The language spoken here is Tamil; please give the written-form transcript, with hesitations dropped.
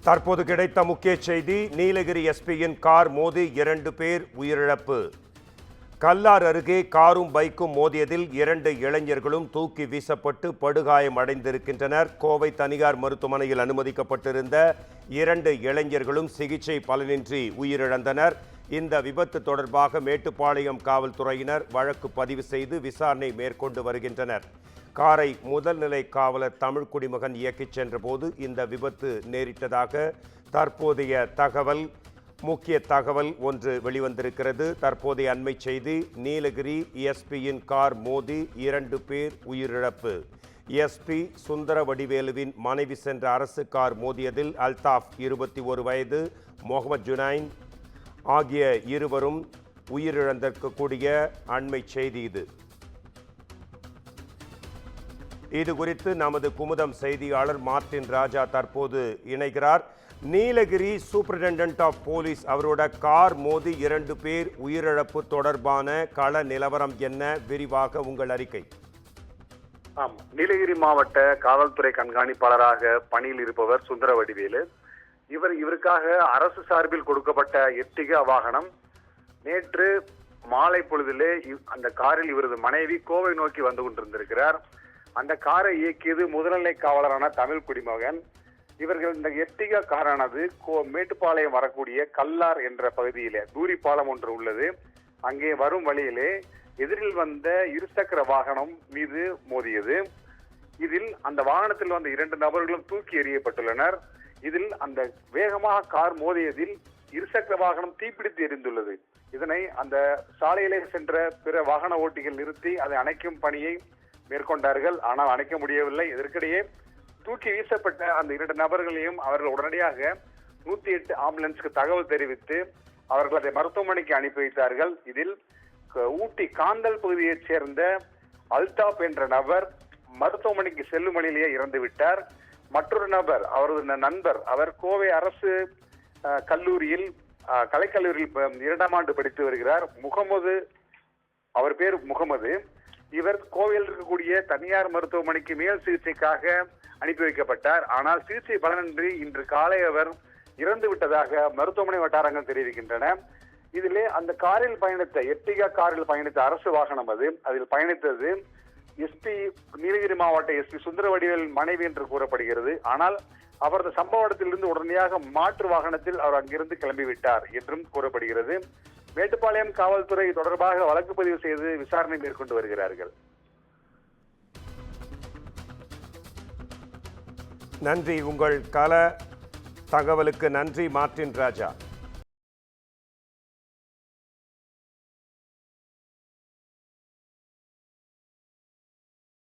தற்போது கிடைத்த முக்கிய செய்தி, நீலகிரி எஸ்பியின் கார் மோதி 2 பேர் உயிரிழப்பு. கல்லார் அருகே காரும் பைக்கும் மோதியதில் 2 இளைஞர்களும் தூக்கி வீசப்பட்டு படுகாயம் அடைந்திருக்கின்றனர். கோவை தனியார் மருத்துவமனையில் அனுமதிக்கப்பட்டிருந்த 2 இளைஞர்களும் சிகிச்சை பலனின்றி உயிரிழந்தனர். இந்த விபத்து தொடர்பாக மேட்டுப்பாளையம் காவல்துறையினர் வழக்கு பதிவு செய்து விசாரணை மேற்கொண்டு வருகின்றனர். காரை முதல்நிலை காவலர் தமிழ் குடிமகன் இயக்கிச் சென்றபோது இந்த விபத்து நேரிட்டதாக தற்போதைய முக்கிய தகவல் ஒன்று வெளிவந்திருக்கிறது. தற்போதைய அண்மை செய்தி, நீலகிரி எஸ்பியின் கார் மோதி 2 பேர் உயிரிழப்பு. எஸ்பி சுந்தரவடிவேலுவின் மனைவி சென்ற அரசு கார் மோதியதில் அல்தாஃப் 21 வயது, முகமது ஜுனைன் ஆகிய இருவரும் உயிரிழந்திருக்கக்கூடிய அண்மை செய்தி இது குறித்து நமது குமுதம் செய்தியாளர் மார்டின் ராஜா தற்போது இணைகிறார். நீலகிரி சூப்பரிண்டென்டென்ட் ஆஃப் போலீஸ் அவரோட கார் மோதி 2 பேர் உயிரிழப்பு தொடர்பான கள நிலவரம் என்ன? விரிவாக உங்கள் அறிக்கை. நீலகிரி மாவட்ட காவல்துறை கண்காணிப்பாளராக பணியில் இருப்பவர் சுந்தரவடிவேலு. இவருக்காக அரசு சார்பில் கொடுக்கப்பட்ட எர்டிகா வாகனம் நேற்று மாலை பொழுதிலே அந்த காரில் இவரது மனைவி கோவை நோக்கி வந்து கொண்டிருந்திருக்கிறார். அந்த காரை இயக்கியது முதல்நிலை காவலரான தமிழ் குடிமகன். இவர்கள் இந்த எர்டிகா காரானது மேட்டுப்பாளையம் வரக்கூடிய கல்லார் என்ற பகுதியிலே தூரி பாலம் ஒன்று உள்ளது. அங்கே வரும் வழியிலே எதிரில் வந்த இருசக்கர வாகனம் மீது மோதியது. இதில் அந்த வாகனத்தில் வந்த 2 நபர்களும் தூக்கி எறியப்பட்டுள்ளனர். இதில் அந்த வேகமாக கார் மோதியதில் இருசக்கர வாகனம் தீப்பிடித்து எரிந்துள்ளது. இதனை அந்த சாலையிலே சென்ற பிற வாகன ஓட்டிகள் நிறுத்தி அதை அணைக்கும் பணியை மேற்கொண்டார்கள். ஆனால் அணைக்க முடியவில்லை. இதற்கிடையே தூக்கி வீசப்பட்ட அந்த 2 நபர்களையும் அவர்கள் உடனடியாக 108 ஆம்புலன்ஸ்க்கு தகவல் தெரிவித்து அவர்கள் அதை மருத்துவமனைக்கு அனுப்பி வைத்தார்கள். இதில் ஊட்டி காந்தல் பகுதியைச் சேர்ந்த அல்தாப் என்ற நபர் மருத்துவமனைக்கு செல்லும் வழியிலேயே இறந்து விட்டார். மற்றொரு நபர், அவரது நண்பர், அவர் கோவை அரசு கல்லூரியில் கலைக்கல்லூரியில் 2ஆம் ஆண்டு படித்து வருகிறார். அவர் பேர் முகமது. இவர் கோவையில் இருக்கக்கூடிய தனியார் மருத்துவமனைக்கு மேல் சிகிச்சைக்காக அனுப்பி வைக்கப்பட்டார். ஆனால் சிகிச்சை பலனின்றி இன்று காலை அவர் இறந்து விட்டதாக மருத்துவமனை வட்டாரங்கள் தெரிவிக்கின்றன. இதிலே அந்த காரில் பயணித்த எர்டிகா காரில் பயணித்த அரசு வாகனம் அதில் பயணித்தது நீலகிரி மாவட்ட எஸ்பி சுந்தரவடிவேல் மனைவி என்று கூறப்படுகிறது. ஆனால் அவரது சம்பவ இடத்திலிருந்து உடனடியாக மாற்று வாகனத்தில் அவர் அங்கிருந்து கிளம்பிவிட்டார் என்றும் கூறப்படுகிறது. மேட்டுப்பாளையம் காவல்துறை தொடர்பாக வழக்கு பதிவு செய்து விசாரணை மேற்கொண்டு வருகிறார்கள். நன்றி. உங்கள் கள தகவலுக்கு நன்றி மார்டின் ராஜா.